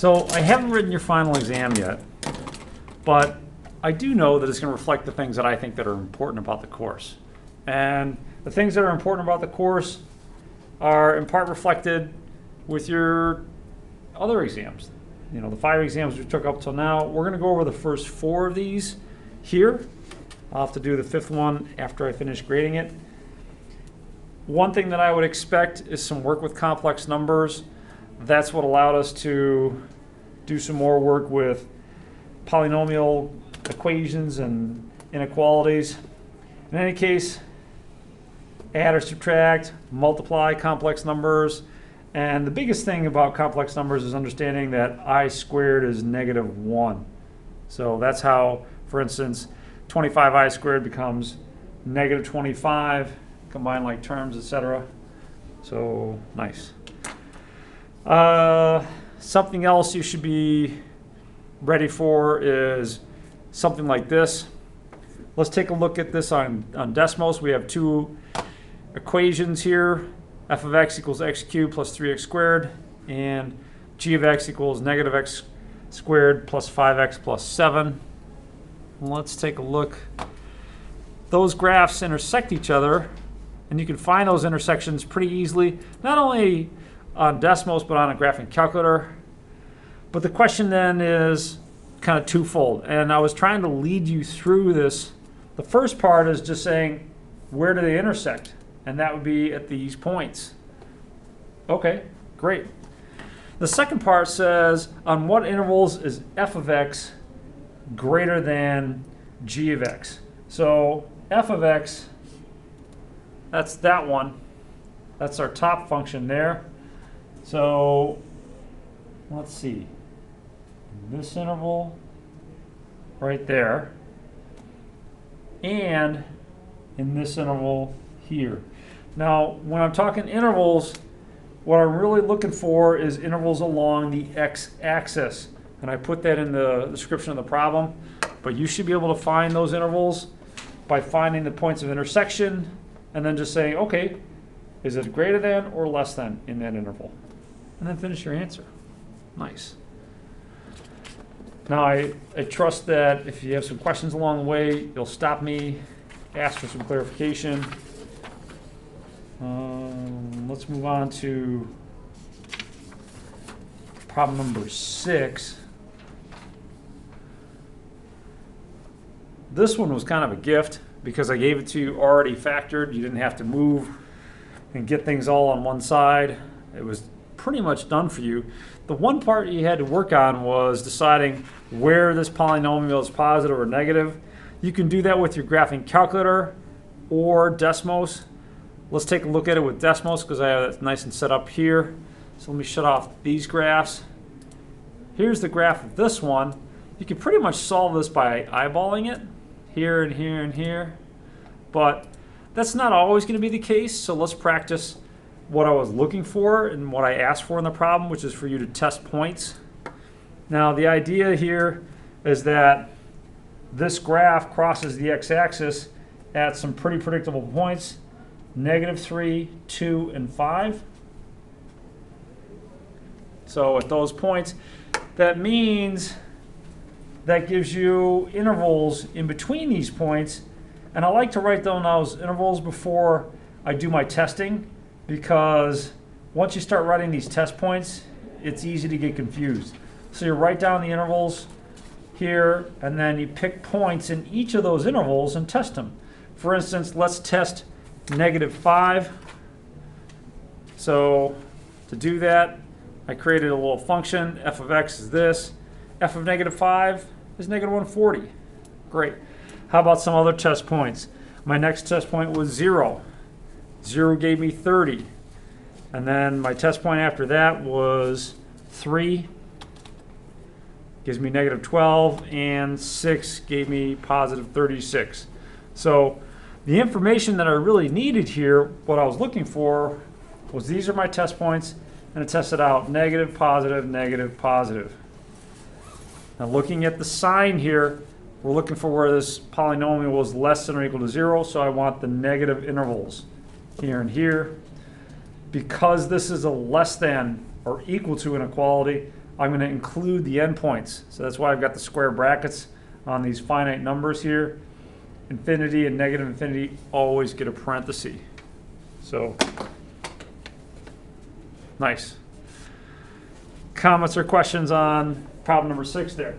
So I haven't written your final exam yet, but I do know that it's going to reflect the things that I think that are important about the course. And the things that are important about the course are in part reflected with your other exams. You know, the 5 exams we took up till now. We're going to go over the first 4 of these here. I'll have to do the 5th one after I finish grading it. One thing that I would expect is some work with complex numbers. That's what allowed us to do some more work with polynomial equations and inequalities. In any case, add or subtract, multiply complex numbers. And the biggest thing about complex numbers is understanding that I squared is -1. So that's how, for instance, 25i squared becomes -25, combine like terms, etc. So nice. Something else you should be ready for is something like this. Let's take a look at this on Desmos. We have 2 equations here. F of x equals x cubed plus 3x squared, and g of x equals -x squared plus 5x plus 7. Let's take a look. Those graphs intersect each other, and you can find those intersections pretty easily, not only on Desmos, but on a graphing calculator. But the question then is kind of twofold, and I was trying to lead you through this. The first part is just saying, where do they intersect? And that would be at these points. Okay, great. The second part says, on what intervals is f of x greater than g of x? So f of x, that's that one. That's our top function there. So let's see. This interval right there, and in this interval here. Now, when I'm talking intervals, what I'm really looking for is intervals along the x-axis. And I put that in the description of the problem. But you should be able to find those intervals by finding the points of intersection and then just saying, okay, is it greater than or less than in that interval? And then finish your answer. Nice. Now, I trust that if you have some questions along the way, you'll stop me, ask for some clarification. Let's move on to problem number 6. This one was kind of a gift because I gave it to you already factored. You didn't have to move and get things all on one side. It was pretty much done for you. The one part you had to work on was deciding where this polynomial is positive or negative. You can do that with your graphing calculator or Desmos. Let's take a look at it with Desmos because I have it nice and set up here. So let me shut off these graphs. Here's the graph of this one. You can pretty much solve this by eyeballing it here and here and here. But that's not always going to be the case. So let's practice what I was looking for and what I asked for in the problem, which is for you to test points. Now, the idea here is that this graph crosses the x-axis at some pretty predictable points. -3, 2, and 5. So at those points, that means that gives you intervals in between these points. And I like to write down those intervals before I do my testing, because once you start writing these test points, it's easy to get confused. So you write down the intervals here, and then you pick points in each of those intervals and test them. For instance, let's test -5. So to do that, I created a little function. F of x is this. F of -5 is -140. Great. How about some other test points? My next test point was 0. 0 gave me 30. And then my test point after that was 3. Gives me -12. And 6 gave me +36. So the information that I really needed here, what I was looking for, was these are my test points, and I tested out negative, positive, negative, positive. Now looking at the sign here, we're looking for where this polynomial was less than or equal to 0, so I want the negative intervals here and here. Because this is a less than or equal to inequality, I'm going to include the endpoints. So that's why I've got the square brackets on these finite numbers here. Infinity and negative infinity always get a parenthesis. So, nice. Comments or questions on problem number 6 there?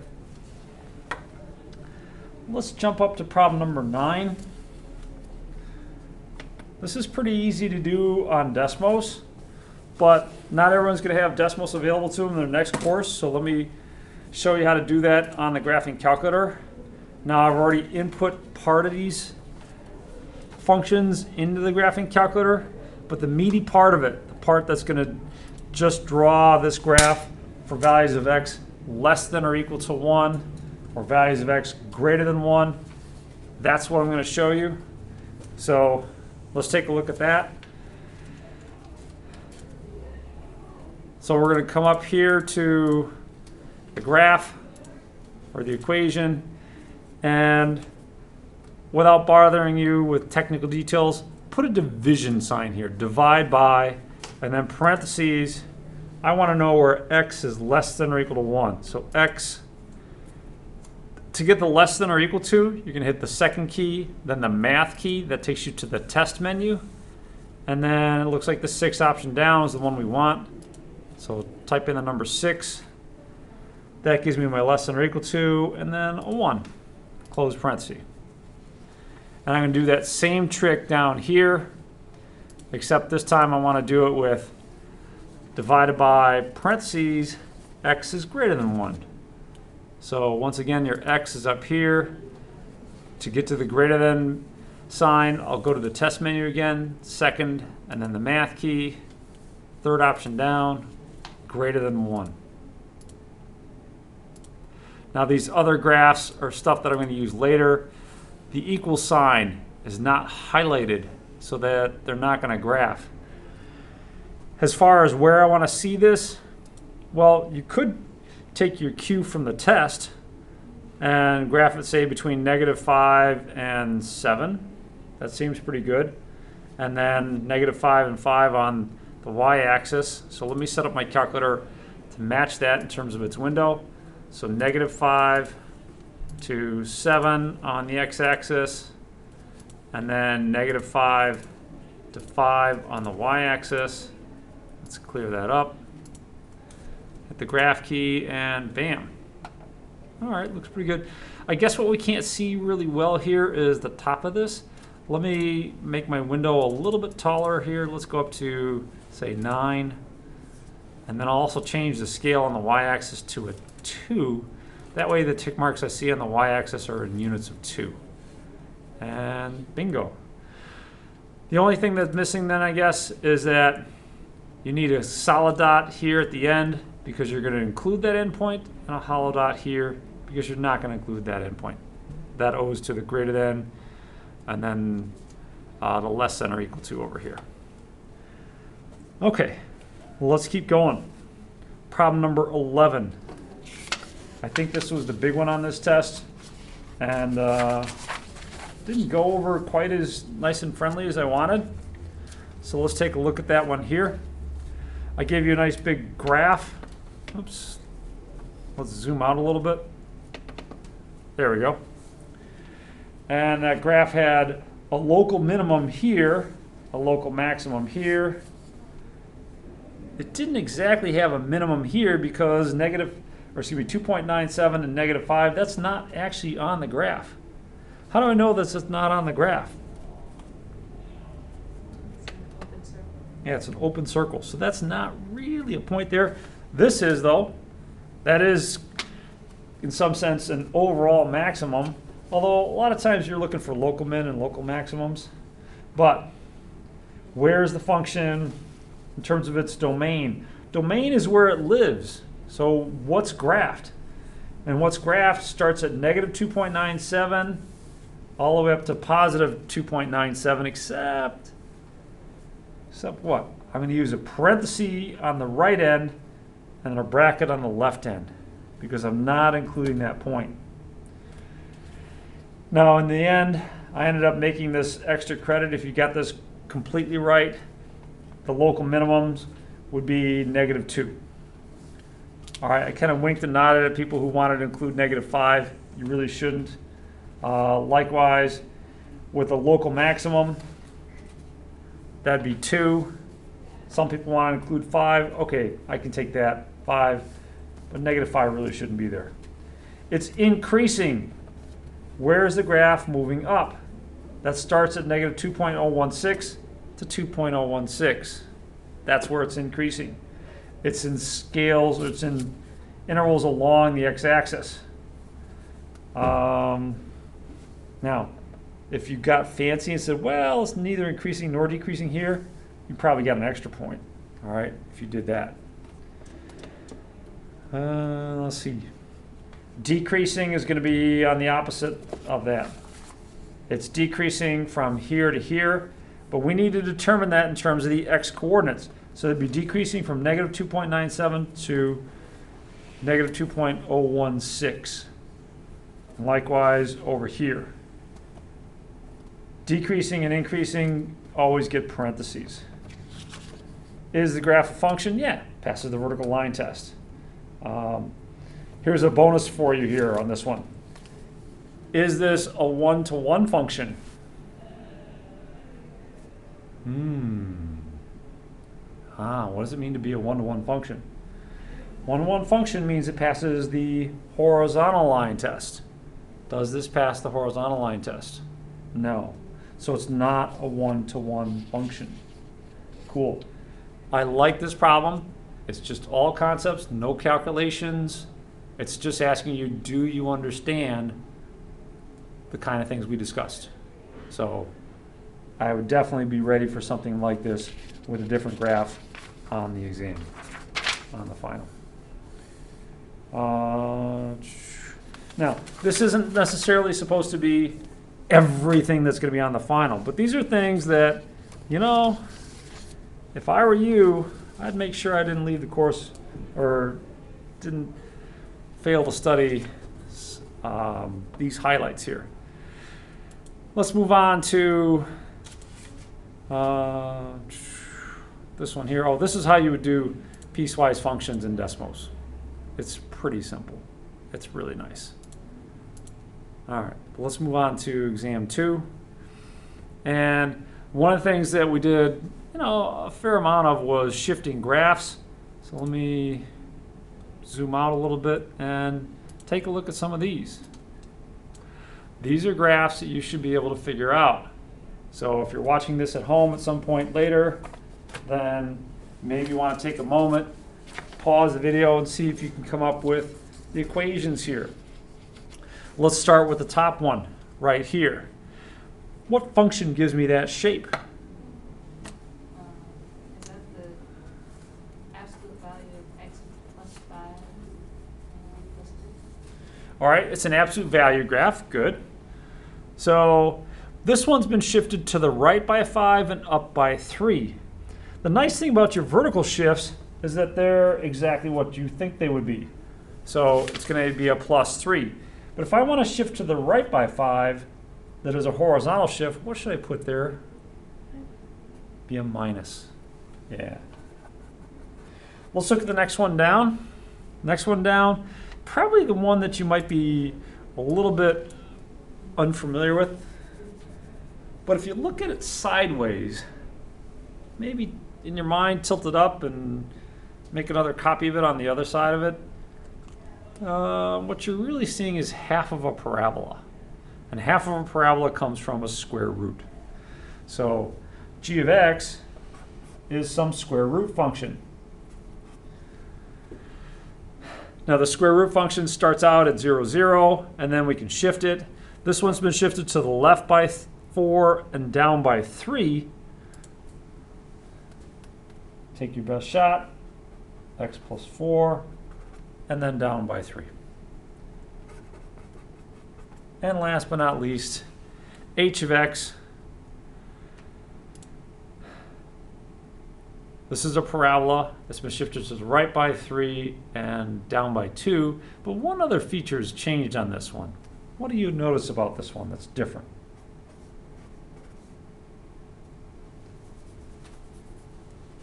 Let's jump up to problem number 9. This is pretty easy to do on Desmos, but not everyone's going to have Desmos available to them in their next course, so let me show you how to do that on the graphing calculator. Now I've already input part of these functions into the graphing calculator, but the meaty part of it, the part that's going to just draw this graph for values of x less than or equal to 1 or values of x greater than 1, that's what I'm going to show you. So let's take a look at that. So we're going to come up here to the graph or the equation, and without bothering you with technical details, put a division sign here. Divide by, and then parentheses. I want to know where x is less than or equal to 1. So x, to get the less than or equal to, you can hit the second key, then the math key. That takes you to the test menu. And then it looks like the 6th option down is the one we want. So type in the number 6. That gives me my less than or equal to, and then a 1. Close parenthesis. And I'm going to do that same trick down here, except this time I want to do it with divided by parentheses, x is greater than 1. So once again, your x is up here. To get to the greater than sign, I'll go to the test menu again, second, and then the math key, 3rd option down, greater than 1. Now these other graphs are stuff that I'm going to use later. The equal sign is not highlighted so that they're not going to graph. As far as where I want to see this, well, you could take your Q from the test and graph it, say, between -5 and 7. That seems pretty good. And then -5 and 5 on the y-axis. So let me set up my calculator to match that in terms of its window. So -5 to 7 on the x-axis, and then -5 to 5 on the y-axis. Let's clear that up. Hit the graph key, and bam. All right, looks pretty good. I guess what we can't see really well here is the top of this. Let me make my window a little bit taller here. Let's go up to, say, 9. And then I'll also change the scale on the y-axis to a 2. That way the tick marks I see on the y-axis are in units of 2. And bingo. The only thing that's missing then, I guess, is that you need a solid dot here at the end because you're going to include that endpoint, and a hollow dot here because you're not going to include that endpoint. That owes to the greater than, and then the less than or equal to over here. Okay, well, let's keep going. Problem number 11. I think this was the big one on this test, and didn't go over quite as nice and friendly as I wanted. So let's take a look at that one here. I gave you a nice big graph. Oops. Let's zoom out a little bit. There we go. And that graph had a local minimum here, a local maximum here. It didn't exactly have a minimum here because 2.97 and -5, that's not actually on the graph. How do I know this is not on the graph? Yeah, it's an open circle. So that's not really a point there. This is, though. That is, in some sense, an overall maximum. Although a lot of times you're looking for local min and local maximums. But where's the function in terms of its domain? Domain is where it lives. So what's graphed? And what's graphed starts at -2.97 all the way up to +2.97, except what? I'm going to use a parenthesis on the right end and a bracket on the left end because I'm not including that point. Now, in the end, I ended up making this extra credit. If you got this completely right, the local minimums would be -2. All right, I kind of winked and nodded at people who wanted to include -5. You really shouldn't. Likewise, with a local maximum, that'd be 2. Some people want to include 5. Okay, I can take that, 5. But -5 really shouldn't be there. It's increasing. Where's the graph moving up? That starts at -2.016 to 2.016. That's where it's increasing. It's in scales, or it's in intervals along the x-axis. Now, if you got fancy and said, well, it's neither increasing nor decreasing here, you probably got an extra point, all right, if you did that. Let's see. Decreasing is going to be on the opposite of that. It's decreasing from here to here, but we need to determine that in terms of the x-coordinates. So it'd be decreasing from -2.97 to -2.016. And likewise over here. Decreasing and increasing always get parentheses. Is the graph a function? Yeah, passes the vertical line test. Here's a bonus for you here on this one. Is this a one-to-one function? What does it mean to be a one-to-one function? One-to-one function means it passes the horizontal line test. Does this pass the horizontal line test? No. So it's not a one-to-one function. Cool. I like this problem. It's just all concepts, no calculations. It's just asking you, do you understand the kind of things we discussed? So I would definitely be ready for something like this with a different graph on the exam, on the final. Now, this isn't necessarily supposed to be everything that's going to be on the final, but these are things that, you know, if I were you, I'd make sure I didn't leave the course or didn't fail to study these highlights here. Let's move on to this one here. Oh, this is how you would do piecewise functions in Desmos. It's pretty simple. It's really nice. All right, let's move on to exam 2. And one of the things that we did, you know, a fair amount of was shifting graphs. So let me zoom out a little bit and take a look at some of these. These are graphs that you should be able to figure out. So if you're watching this at home at some point later, then maybe you want to take a moment, pause the video, and see if you can come up with the equations here. Let's start with the top one right here. What function gives me that shape? Is that the absolute value of x plus 5 plus 2? All right, it's an absolute value graph. Good. So this one's been shifted to the right by 5 and up by 3. The nice thing about your vertical shifts is that they're exactly what you think they would be. So it's going to be a plus 3. But if I want to shift to the right by 5, that is a horizontal shift, what should I put there? Be a minus. Yeah. Let's look at the next one down. Next one down, probably the one that you might be a little bit unfamiliar with. But if you look at it sideways, maybe in your mind tilt it up and make another copy of it on the other side of it. What you're really seeing is half of a parabola. And half of a parabola comes from a square root. So g of x is some square root function. Now the square root function starts out at 0, 0, and then we can shift it. This one's been shifted to the left by 4 and down by 3. Take your best shot, x plus 4, and then down by 3. And last but not least, h of x. This is a parabola. It's been shifted to the right by 3 and down by 2. But one other feature has changed on this one. What do you notice about this one that's different?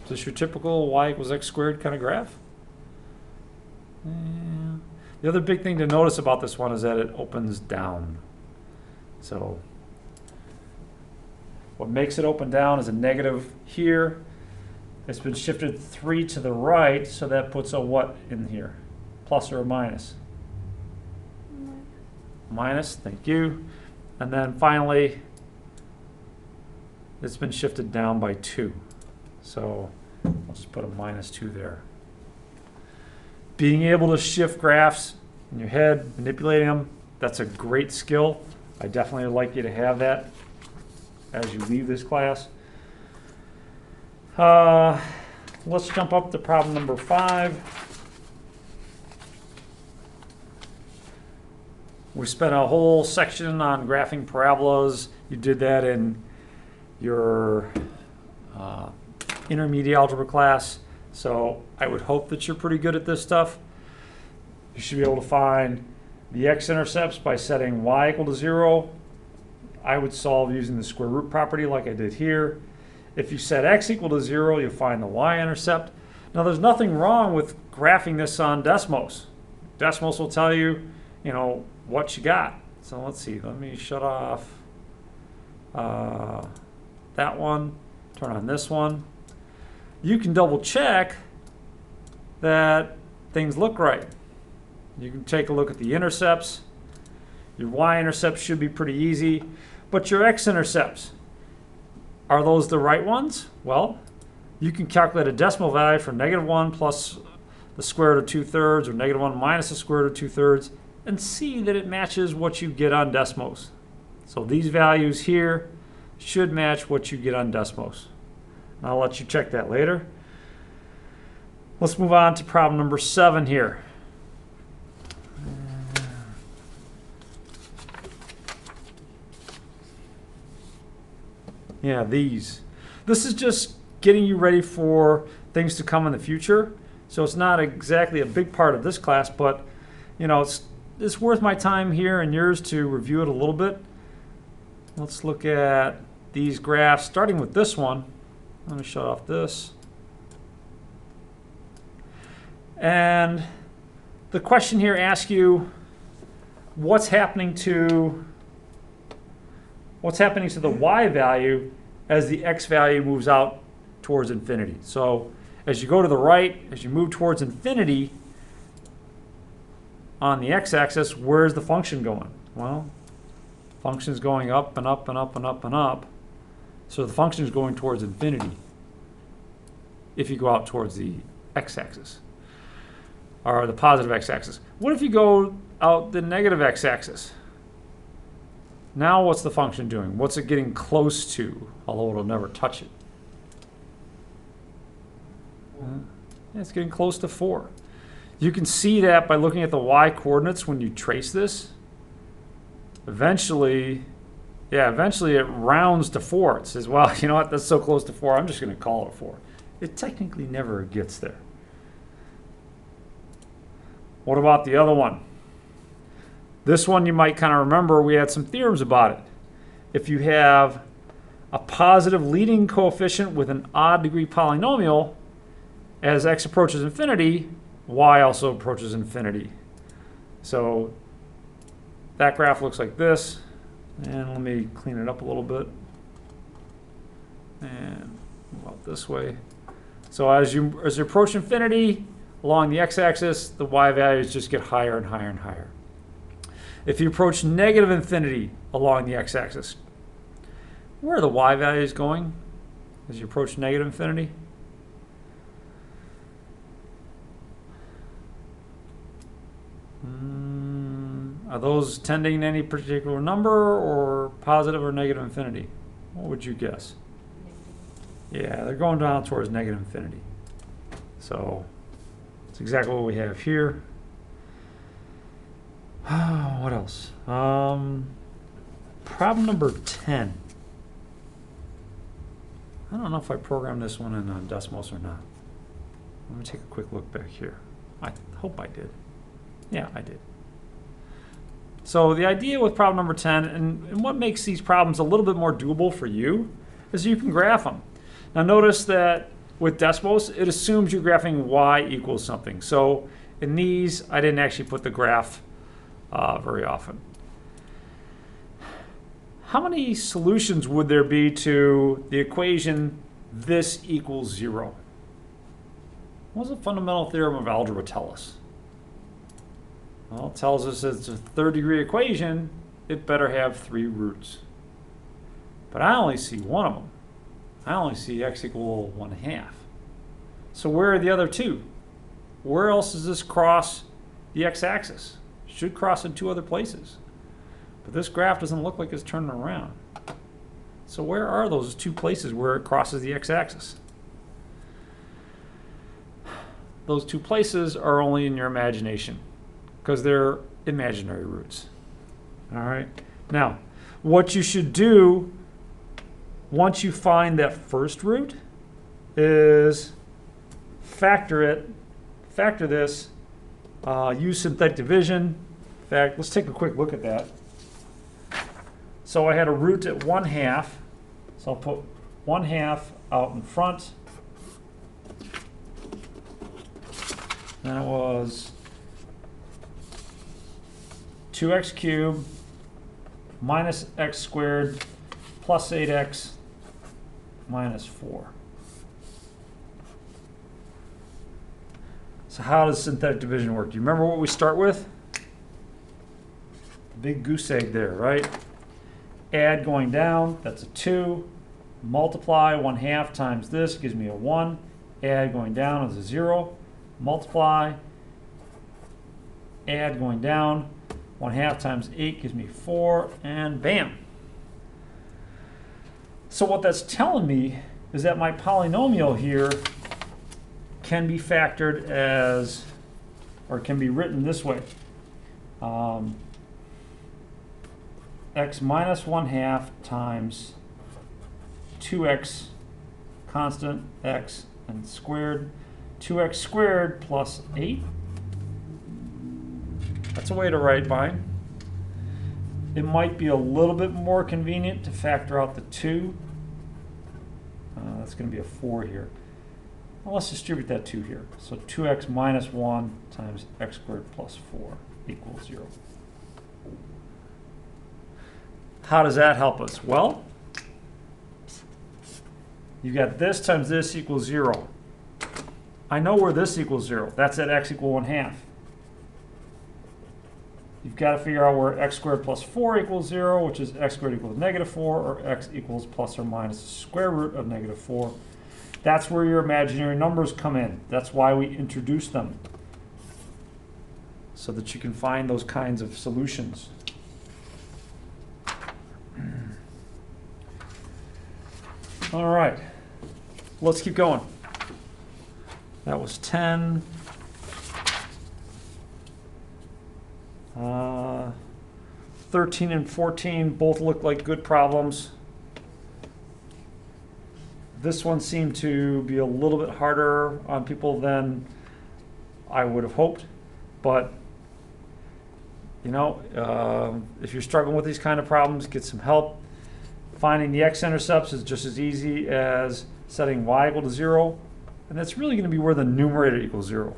Is this your typical y equals x squared kind of graph? Yeah. The other big thing to notice about this one is that it opens down. So what makes it open down is a negative here. It's been shifted 3 to the right, so that puts a what in here? Plus or a minus? Minus, thank you. And then finally, it's been shifted down by 2. So I'll just put a -2 there. Being able to shift graphs in your head, manipulating them, that's a great skill. I definitely would like you to have that as you leave this class. Let's jump up to problem number 5. We spent a whole section on graphing parabolas. You did that in your intermediate algebra class. So I would hope that you're pretty good at this stuff. You should be able to find the x-intercepts by setting y equal to 0. I would solve using the square root property like I did here. If you set x equal to 0, you'll find the y-intercept. Now there's nothing wrong with graphing this on Desmos. Desmos will tell you, what you got. So let's see, let me shut off that one, turn on this one. You can double check that things look right. You can take a look at the intercepts. Your y-intercepts should be pretty easy, but your x-intercepts, are those the right ones? Well, you can calculate a decimal value for -1 plus the square root of 2/3 or -1 minus the square root of 2/3 and see that it matches what you get on Desmos. So these values here should match what you get on Desmos. And I'll let you check that later. Let's move on to problem number 7 here. Yeah, these. This is just getting you ready for things to come in the future. So it's not exactly a big part of this class, but it's worth my time here and yours to review it a little bit. Let's look at these graphs, starting with this one. Let me shut off this. And the question here asks you, what's happening to the y value as the x value moves out towards infinity? So as you go to the right, as you move towards infinity on the x-axis, where's the function going? Well, function's going up and up and up and up and up. So the function is going towards infinity if you go out towards the x-axis, or the positive x-axis. What if you go out the negative x-axis? Now what's the function doing? What's it getting close to, although it'll never touch it? It's getting close to 4. You can see that by looking at the y-coordinates when you trace this. Eventually it rounds to 4. It says, well, you know what, that's so close to 4, I'm just going to call it 4. It technically never gets there. What about the other one? This one you might kind of remember, we had some theorems about it. If you have a positive leading coefficient with an odd degree polynomial, as x approaches infinity, y also approaches infinity. So that graph looks like this. And let me clean it up a little bit. And move out this way. So as you approach infinity along the x-axis, the y values just get higher and higher and higher. If you approach negative infinity along the x-axis, where are the y values going as you approach negative infinity? Are those tending to any particular number or positive or negative infinity? What would you guess? Yeah, they're going down towards negative infinity. So that's exactly what we have here. What else? Problem number 10. I don't know if I programmed this one in Desmos or not. Let me take a quick look back here. I hope I did. Yeah, I did. So the idea with problem number 10, and what makes these problems a little bit more doable for you, is you can graph them. Now notice that with Desmos, it assumes you're graphing y equals something. So In these, I didn't actually put the graph very often. How many solutions would there be to the equation this equals 0? What does the fundamental theorem of algebra tell us? Well, it tells us it's a third-degree equation, it better have 3 roots. But I only see one of them. I only see x equal 1/2. So where are the other 2? Where else does this cross the x-axis? It should cross in 2 other places. But this graph doesn't look like it's turning around. So where are those 2 places where it crosses the x-axis? Those 2 places are only in your imagination because they're imaginary roots. All right. Now, what you should do once you find that first root is factor this, use synthetic division. In fact, let's take a quick look at that. So I had a root at 1/2, so I'll put 1/2 out in front. That was 2x cubed minus x squared plus 8x minus 4. So how does synthetic division work? Do you remember what we start with? Big goose egg there, right? Add going down, that's a 2. Multiply 1/2 times this gives me a 1. Add going down is a 0. Multiply, add going down, 1/2 times 8 gives me 4, and bam. So what that's telling me is that my polynomial here can be factored as, or can be written this way. X minus 1/2 times 2x constant x and squared, 2x squared plus 8. That's a way to write mine. It might be a little bit more convenient to factor out the 2. That's going to be a 4 here. Well, let's distribute that 2 here. So 2x minus 1 times x squared plus 4 equals 0. How does that help us? Well, you got this times this equals 0. I know where this equals 0. That's at x equal 1/2. You've got to figure out where x squared plus 4 equals 0, which is x squared equals -4, or x equals plus or minus the square root of -4. That's where your imaginary numbers come in. That's why we introduce them, so that you can find those kinds of solutions. All right, let's keep going. That was 10. 13 and 14 both look like good problems. This one seemed to be a little bit harder on people than I would have hoped, but you know, if you're struggling with these kind of problems, get some help. Finding the x-intercepts is just as easy as setting y equal to 0, and that's really going to be where the numerator equals 0.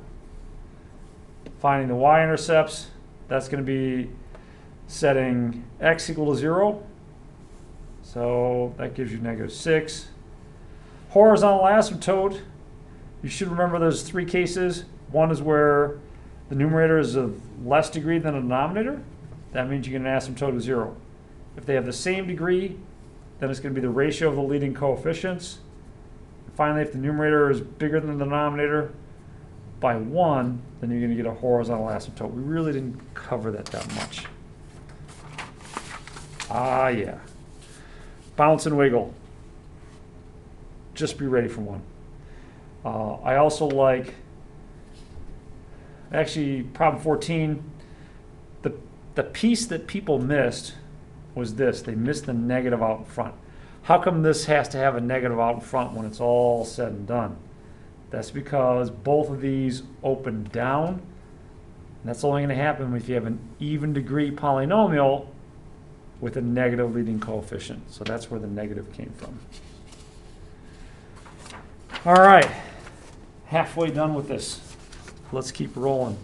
Finding the y-intercepts, that's going to be setting x equal to 0, so that gives you -6. Horizontal asymptote, you should remember there's 3 cases. One is where the numerator is of less degree than the denominator. That means you get an asymptote of 0. If they have the same degree, then it's going to be the ratio of the leading coefficients. Finally, if the numerator is bigger than the denominator by 1, then you're going to get a horizontal asymptote. We really didn't cover that much. Ah, yeah. Bounce and wiggle. Just be ready for one. I also like, actually, problem 14, the piece that people missed was this. They missed the negative out in front. How come this has to have a negative out in front when it's all said and done? That's because both of these open down. And that's only going to happen if you have an even degree polynomial with a negative leading coefficient. So that's where the negative came from. All right, halfway done with this. Let's keep rolling.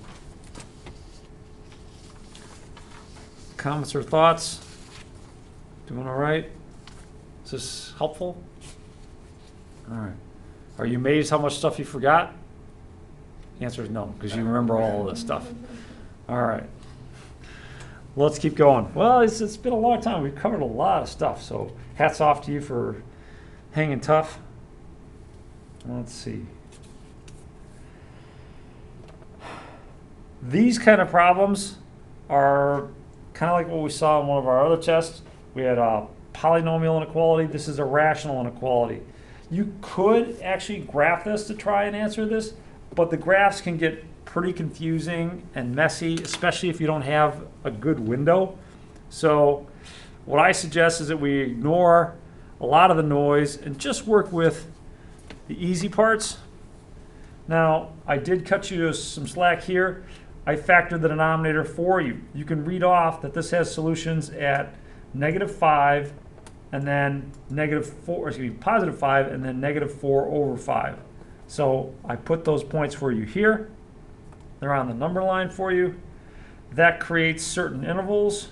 Comments or thoughts? Doing all right? Is this helpful? All right. Are you amazed how much stuff you forgot? The answer is no, because you remember all of this stuff. All right. Let's keep going. Well, it's been a long time. We've covered a lot of stuff, so hats off to you for hanging tough. Let's see. These kind of problems are kind of like what we saw in one of our other tests. We had a polynomial inequality. This is a rational inequality. You could actually graph this to try and answer this, but the graphs can get pretty confusing and messy, especially if you don't have a good window. So what I suggest is that we ignore a lot of the noise and just work with the easy parts. Now, I did cut you some slack here. I factored the denominator for you. You can read off that this has solutions at -5 and then positive 5 and then -4/5. So I put those points for you here. They're on the number line for you. That creates certain intervals.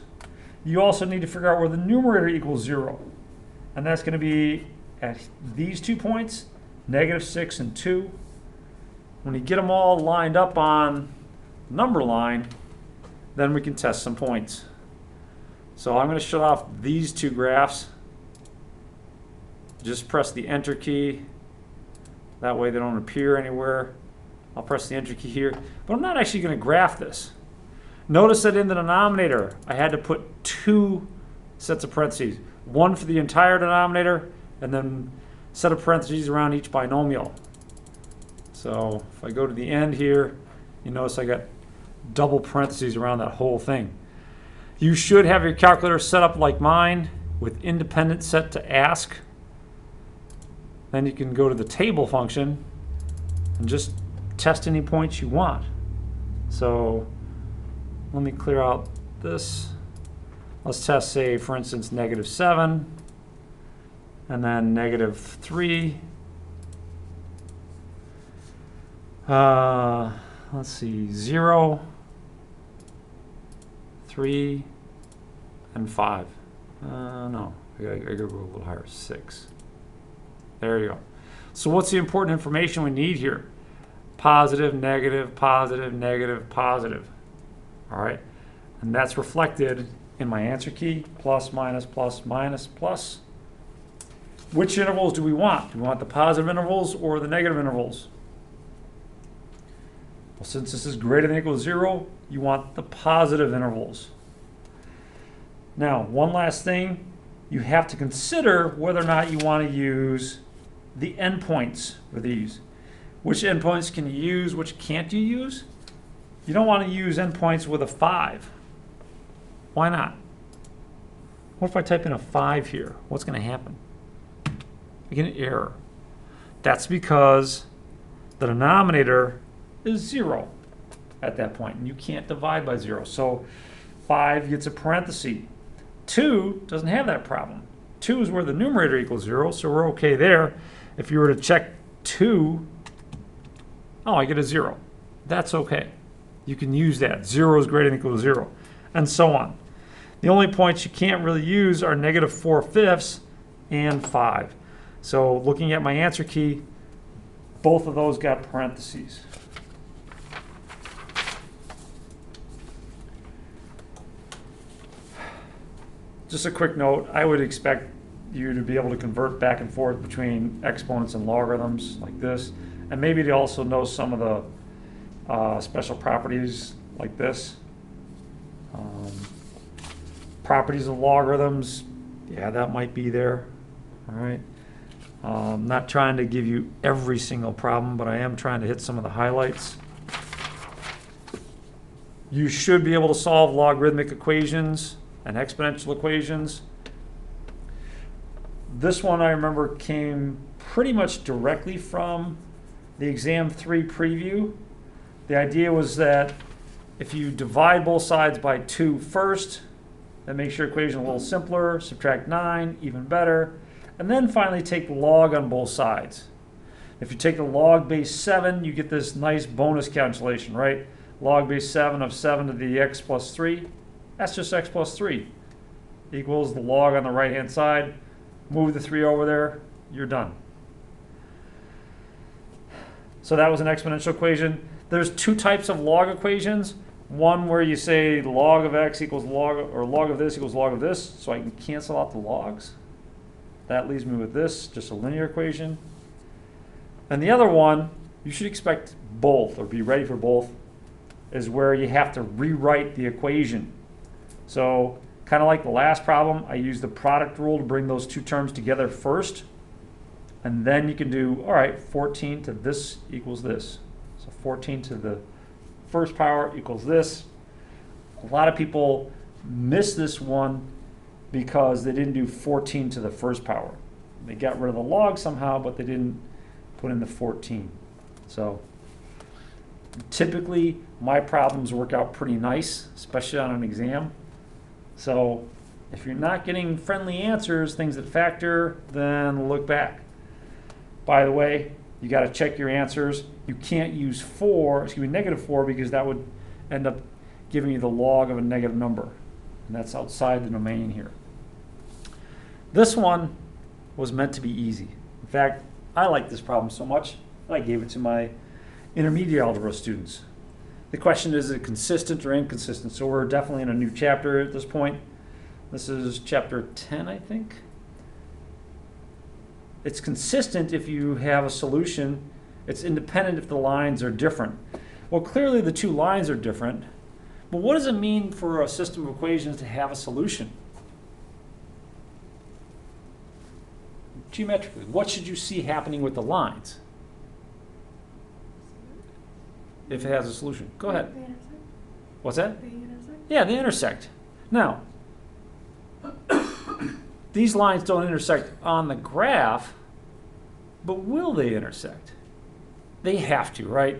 You also need to figure out where the numerator equals 0. And that's going to be at these 2 points, -6 and 2. When you get them all lined up on number line, then we can test some points. So I'm going to shut off these 2 graphs. Just press the enter key. That way they don't appear anywhere. I'll press the enter key here, but I'm not actually going to graph this. Notice that in the denominator, I had to put 2 sets of parentheses. One for the entire denominator, and then a set of parentheses around each binomial. So if I go to the end here, you notice I got double parentheses around that whole thing. You should have your calculator set up like mine with independent set to ask. Then you can go to the table function and just test any points you want. So let me clear out this. Let's test, say, for instance, -7 and then -3. Let's see, 0, 3, and 5. No, I gotta go a little higher, 6. There you go. So what's the important information we need here? Positive, negative, positive, negative, positive. All right, and that's reflected in my answer key, plus, minus, plus, minus, plus. Which intervals do we want? Do we want the positive intervals or the negative intervals? Well, since this is greater than or equal to 0, you want the positive intervals. Now, one last thing, you have to consider whether or not you want to use the endpoints for these. Which endpoints can you use, which can't you use? You don't want to use endpoints with a 5. Why not? What if I type in a 5 here? What's going to happen? I get an error. That's because the denominator is 0 at that point, and you can't divide by 0. So 5 gets a parenthesis. 2 doesn't have that problem. 2 is where the numerator equals 0, so we're okay there. If you were to check 2, oh, I get a 0. That's okay. You can use that. 0 is greater than or equal to 0, and so on. The only points you can't really use are -4/5 and 5. So looking at my answer key, both of those got parentheses. Just a quick note, I would expect you to be able to convert back and forth between exponents and logarithms like this, and maybe to also know some of the special properties like this. Properties of logarithms, yeah, that might be there. All right. I'm not trying to give you every single problem, but I am trying to hit some of the highlights. You should be able to solve logarithmic equations and exponential equations. This one I remember came pretty much directly from the exam 3 preview. The idea was that if you divide both sides by 2 first, that makes your equation a little simpler. Subtract 9, even better. And then finally take the log on both sides. If you take the log base 7, you get this nice bonus calculation, right? Log base 7 of 7 to the x plus 3. That's just x plus 3 equals the log on the right-hand side. Move the 3 over there, you're done. So that was an exponential equation. There's two types of log equations. One where you say log of x equals log, or log of this equals log of this, so I can cancel out the logs. That leaves me with this, just a linear equation. And the other one, you should expect both, or be ready for both, is where you have to rewrite the equation. So kind of like the last problem, I used the product rule to bring those two terms together first. And then you can do, all right, 14 to this equals this. So 14 to the first power equals this. A lot of people miss this one because they didn't do 14 to the first power. They got rid of the log somehow, but they didn't put in the 14. So typically, my problems work out pretty nice, especially on an exam. So if you're not getting friendly answers, things that factor, then look back. By the way, you got to check your answers. You can't use negative 4, because that would end up giving you the log of a negative number. And that's outside the domain here. This one was meant to be easy. In fact, I like this problem so much, I gave it to my intermediate algebra students. The question is it consistent or inconsistent? So we're definitely in a new chapter at this point. This is chapter 10, I think. It's consistent if you have a solution. It's independent if the lines are different. Well, clearly the two lines are different. But what does it mean for a system of equations to have a solution? Geometrically, what should you see happening with the lines if it has a solution? Go ahead. They intersect. What's that? They intersect. Yeah, they intersect. Now, these lines don't intersect on the graph, but will they intersect? They have to, right?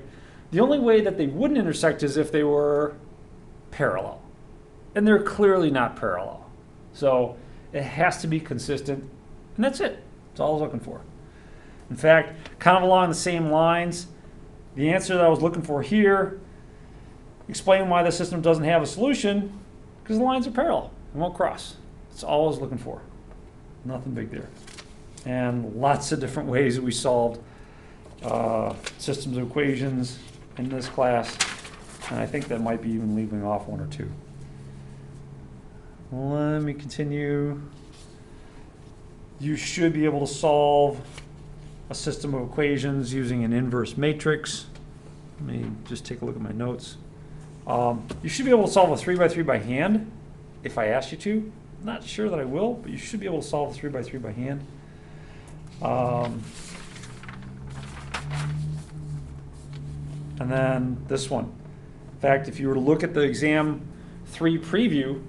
The only way that they wouldn't intersect is if they were parallel. And they're clearly not parallel. So it has to be consistent, and that's it. That's all I was looking for. In fact, kind of along the same lines, the answer that I was looking for here, explain why the system doesn't have a solution, because the lines are parallel and won't cross. That's all I was looking for. Nothing big there. And lots of different ways that we solved systems of equations in this class. And I think that might be even leaving off one or two. Let me continue. You should be able to solve a system of equations using an inverse matrix. Let me just take a look at my notes. You should be able to solve a 3 by 3 by hand if I asked you to. I'm not sure that I will, but you should be able to solve a 3 by 3 by hand. And then this one. In fact, if you were to look at the exam 3 preview,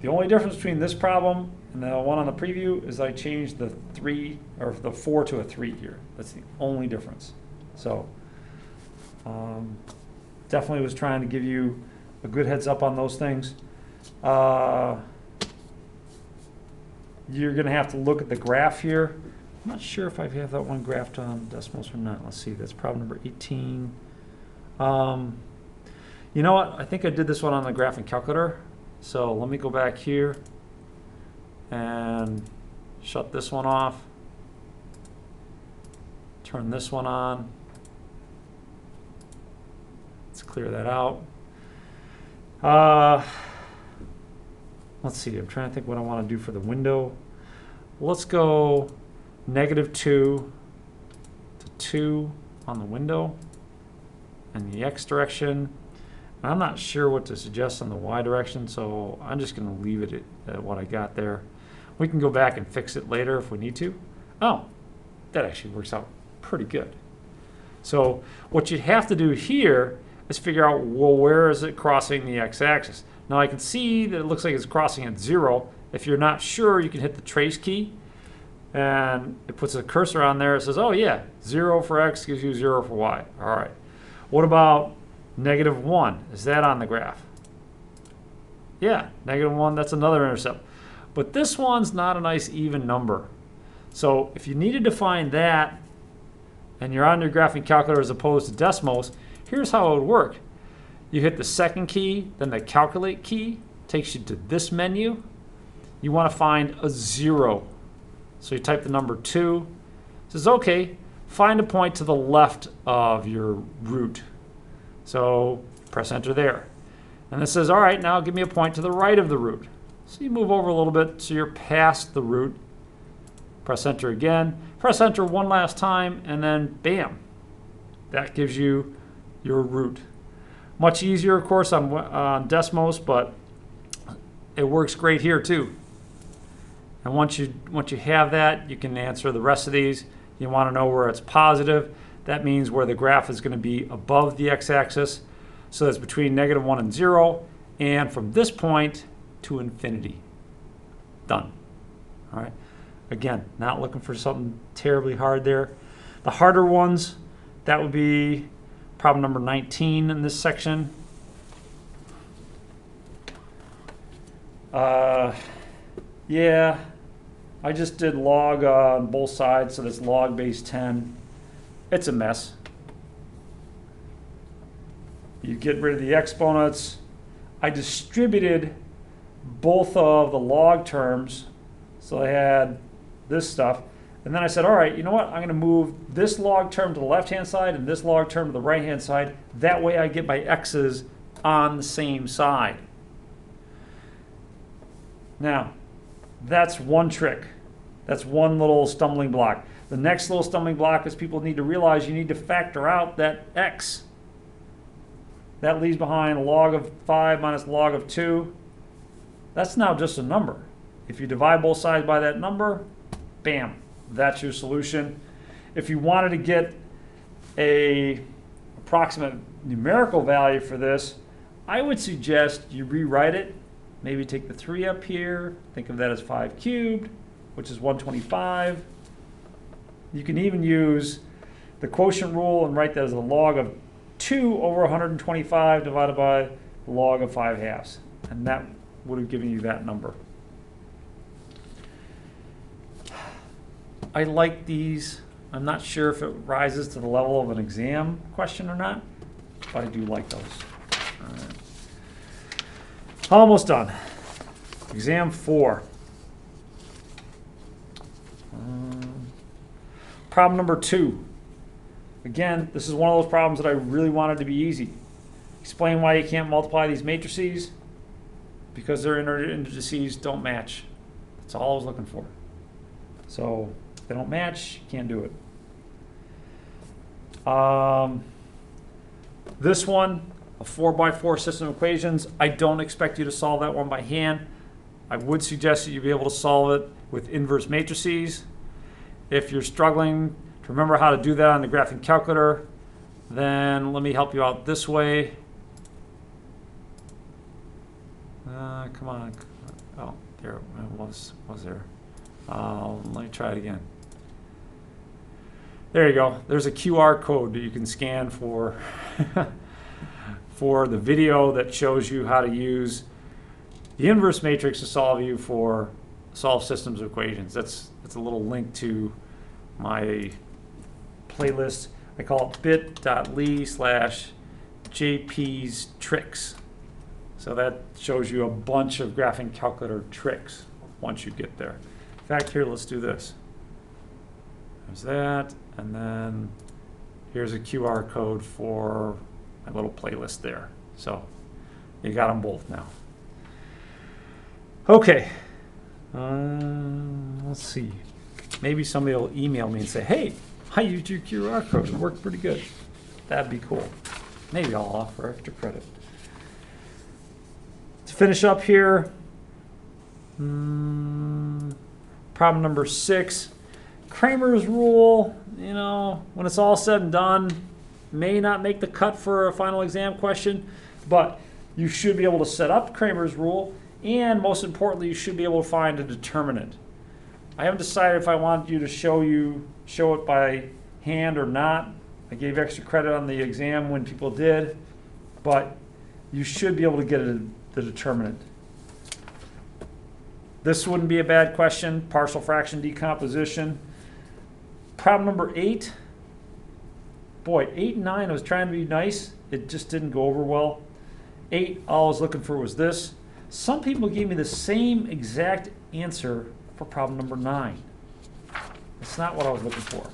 the only difference between this problem and the one on the preview is I changed the 3 or the 4 to a 3 here. That's the only difference. So definitely was trying to give you a good heads up on those things. You're going to have to look at the graph here. I'm not sure if I have that one graphed on Desmos or not. Let's see. That's problem number 18. You know what? I think I did this one on the graphing calculator. So let me go back here and shut this one off. Turn this one on. Let's clear that out. Let's see, I'm trying to think what I want to do for the window. Let's go -2 to 2 on the window in the x direction. I'm not sure what to suggest on the y direction, so I'm just going to leave it at what I got there. We can go back and fix it later if we need to. Oh, that actually works out pretty good. So what you have to do here is figure out, well, where is it crossing the x-axis? Now I can see that it looks like it's crossing at 0. If you're not sure, you can hit the trace key, and it puts a cursor on there. It says, oh yeah, 0 for x gives you 0 for y. All right. What about -1? Is that on the graph? Yeah, -1, that's another intercept. But this one's not a nice even number. So if you needed to find that, and you're on your graphing calculator as opposed to Desmos, here's how it would work. You hit the second key, then the calculate key, takes you to this menu. You want to find a 0. So you type the number 2. It says, okay, find a point to the left of your root. So press enter there. And it says, all right, now give me a point to the right of the root. So you move over a little bit so you're past the root. Press enter again. Press enter one last time, and then bam. That gives you your root. Much easier, of course, on Desmos, but it works great here too. And once you have that, you can answer the rest of these. You want to know where it's positive. That means where the graph is going to be above the x-axis. So that's between -1 and 0, and from this point to infinity. Done. All right. Again, not looking for something terribly hard there. The harder ones, that would be problem number 19 in this section. Yeah, I just did log on both sides, so that's log base 10. It's a mess. You get rid of the exponents. I distributed both of the log terms, so I had this stuff. And then I said, all right, you know what? I'm going to move this log term to the left-hand side and this log term to the right-hand side. That way I get my x's on the same side. Now, that's one trick. That's one little stumbling block. The next little stumbling block is people need to realize you need to factor out that x. That leaves behind log of 5 minus log of 2. That's now just a number. If you divide both sides by that number, bam, that's your solution. If you wanted to get a approximate numerical value for this, I would suggest you rewrite it. Maybe take the 3 up here, think of that as 5 cubed, which is 125. You can even use the quotient rule and write that as a log of 2 over 125 divided by the log of 5/2. And that would have given you that number. I like these. I'm not sure if it rises to the level of an exam question or not, but I do like those. All right. Almost done. Exam 4. Problem number 2. Again, this is one of those problems that I really wanted to be easy. Explain why you can't multiply these matrices. Because their indices don't match. That's all I was looking for. So if they don't match, you can't do it. This one, a 4x4 system of equations, I don't expect you to solve that one by hand. I would suggest that you be able to solve it with inverse matrices. If you're struggling to remember how to do that on the graphing calculator, then let me help you out this way. Come on. Oh, there it was there. Let me try it again. There you go. There's a QR code that you can scan for for the video that shows you how to use the inverse matrix to solve systems of equations. That's a little link to my playlist. I call it bit.ly/jpstricks. So that shows you a bunch of graphing calculator tricks once you get there. In fact, here, let's do this. There's that, and then here's a QR code for my little playlist there. So you got them both now. Okay, let's see. Maybe somebody will email me and say, hey, I used your QR code. It worked pretty good. That'd be cool. Maybe I'll offer extra credit. To finish up here, problem number 6. Kramer's rule, you know, when it's all said and done, may not make the cut for a final exam question, but you should be able to set up Kramer's rule, and most importantly, you should be able to find a determinant. I haven't decided if I want you to show it by hand or not. I gave extra credit on the exam when people did, but you should be able to get the determinant. This wouldn't be a bad question, partial fraction decomposition. Problem number 8. Boy, 8 and 9, I was trying to be nice. It just didn't go over well. 8, all I was looking for was this. Some people gave me the same exact answer for problem number 9. That's not what I was looking for.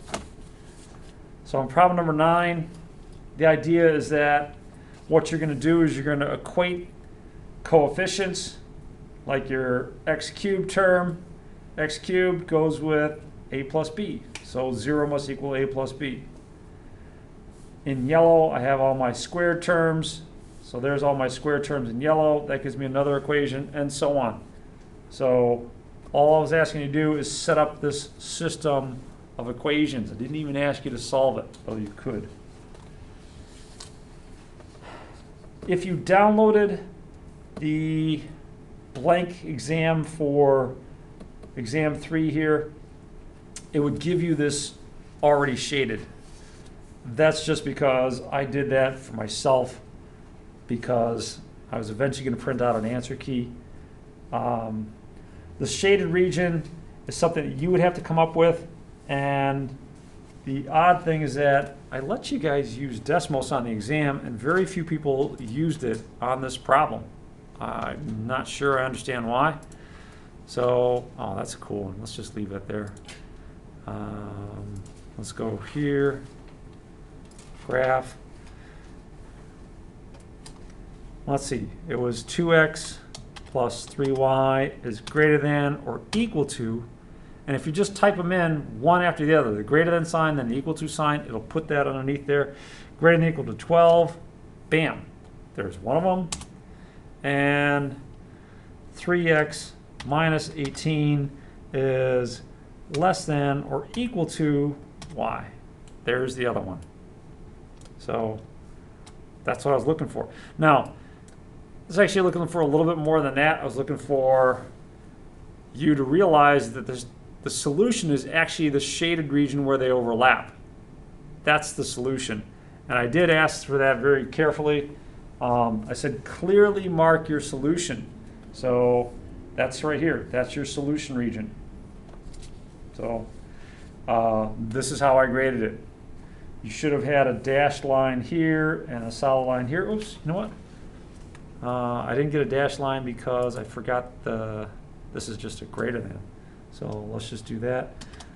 So on problem number 9, the idea is that what you're going to do is you're going to equate coefficients, like your x cubed term. X cubed goes with a plus b. So 0 must equal a plus b. In yellow, I have all my squared terms. So there's all my squared terms in yellow. That gives me another equation, and so on. So all I was asking you to do is set up this system of equations. I didn't even ask you to solve it, though you could. If you downloaded the blank exam for exam 3 here, it would give you this already shaded. That's just because I did that for myself, because I was eventually going to print out an answer key. The shaded region is something that you would have to come up with, and the odd thing is that I let you guys use Desmos on the exam, and very few people used it on this problem. I'm not sure I understand why. So, oh, that's a cool one. Let's just leave it there. Let's go here. Graph. Let's see. It was 2x plus 3y is greater than or equal to. And if you just type them in one after the other, the greater than sign, then the equal to sign, it'll put that underneath there. Greater than or equal to 12. Bam. There's one of them. And 3x minus 18 is less than or equal to y. There's the other one. So that's what I was looking for. Now, I was actually looking for a little bit more than that. I was looking for you to realize that the solution is actually the shaded region where they overlap. That's the solution. And I did ask for that very carefully. I said clearly mark your solution. So that's right here. That's your solution region. So this is how I graded it. You should have had a dashed line here and a solid line here. Oops, you know what? I didn't get a dashed line because I forgot this is just a greater than. So let's just do that.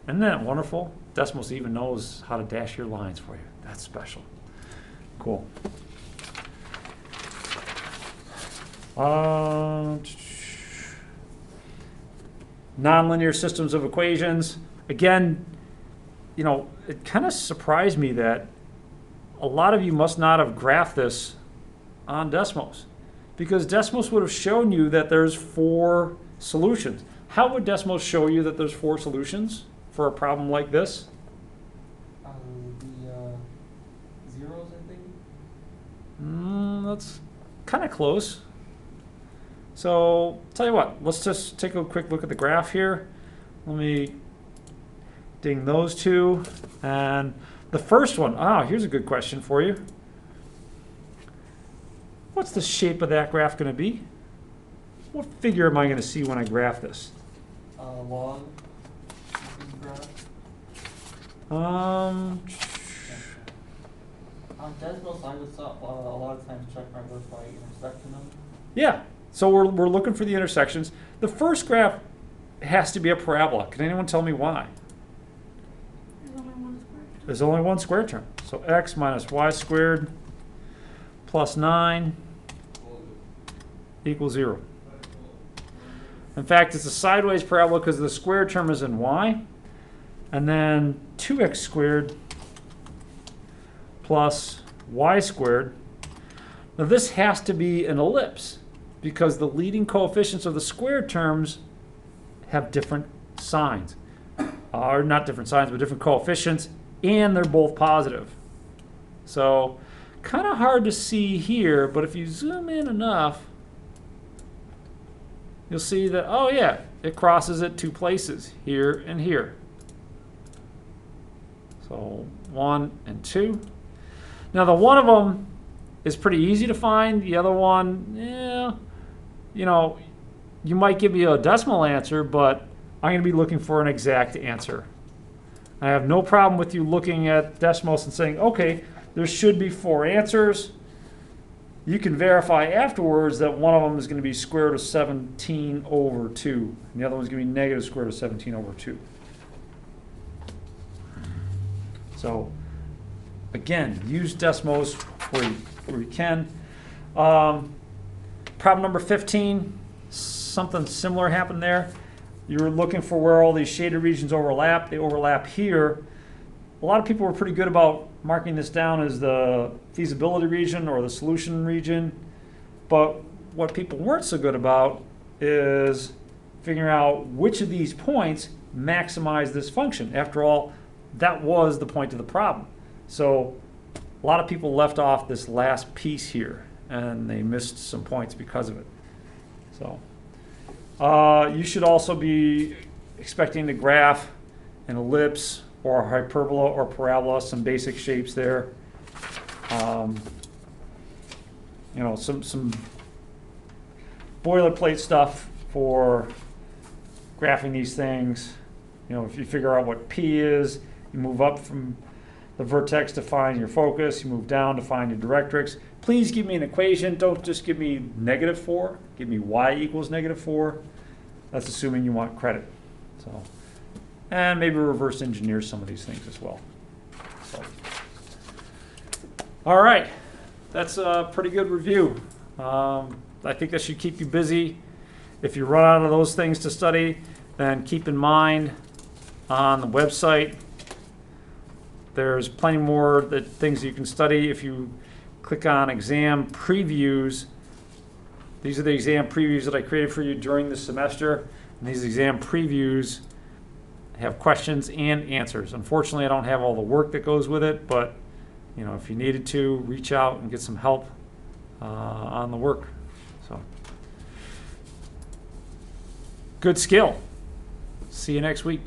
Isn't that wonderful? Desmos even knows how to dash your lines for you. That's special. Cool. Nonlinear systems of equations. Again, you know, it kind of surprised me that a lot of you must not have graphed this on Desmos, because Desmos would have shown you that there's 4 solutions. How would Desmos show you that there's 4 solutions for a problem like this? The zeros, I think. That's kind of close. So, tell you what, let's just take a quick look at the graph here. Let me ding those two. And the first one, here's a good question for you. What's the shape of that graph going to be? What figure am I going to see when I graph this? Log graph. Um, On Desmos, I would a lot of times check my work by intersecting them. yeah, so we're looking for the intersections. The first graph has to be a parabola. Can anyone tell me why? There's only one square term. There's only one square term. So x minus y squared plus 9 equals 0. In fact, it's a sideways parabola because the square term is in y. And then 2x squared plus y squared. Now this has to be an ellipse because the leading coefficients of the squared terms have different signs. Or not different signs, but different coefficients, and they're both positive. So kind of hard to see here, but if you zoom in enough, you'll see that, oh yeah, it crosses at 2 places, here and here. So 1 and 2. Now the one of them is pretty easy to find. The other one, yeah, you know, you might give me a decimal answer, but I'm going to be looking for an exact answer. I have no problem with you looking at Desmos and saying, okay, there should be 4 answers. you can verify afterwards that one of them is going to be square root of 17 over 2, and the other one's going to be negative square root of 17 over 2. So, again, use Desmos where you can. Problem number 15, something similar happened there. You were looking for where all these shaded regions overlap. They overlap here. A lot of people were pretty good about marking this down as the feasibility region or the solution region. But what people weren't so good about is figuring out which of these points maximize this function. After all, that was the point of the problem. So a lot of people left off this last piece here, and they missed some points because of it. So you should also be expecting to graph an ellipse or a hyperbola or parabola, some basic shapes there. You know, some boilerplate stuff for graphing these things. You know, if you figure out what P is, you move up from the vertex to find your focus, you move down to find your directrix. Please give me an equation. Don't just give me -4. Give me y equals -4. That's assuming you want credit. So, and maybe reverse engineer some of these things as well. So, all right, that's a pretty good review. I think that should keep you busy. If you run out of those things to study, then keep in mind on the website there's plenty more things you can study. If you click on exam previews, these are the exam previews that I created for you during the semester. And these exam previews have questions and answers. Unfortunately, I don't have all the work that goes with it, but you know, if you needed to, reach out and get some help on the work. So, good skill. See you next week.